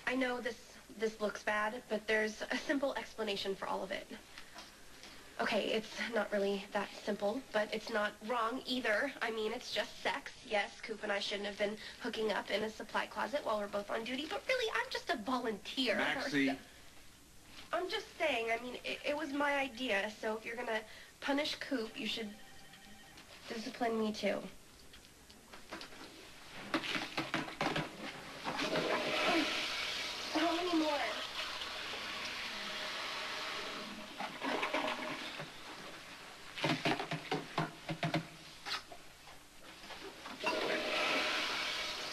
I know this looks bad, but there's a simple explanation for all of it. Okay, it's not really that simple, but it's not wrong either. I mean, it's just sex. Yes, Coop and I shouldn't have been hooking up in a supply closet while we're both on duty, but really, I'm just a volunteer. Maxie. I'm just saying, I mean, it was my idea, so if you're gonna punish Coop, you should discipline me too.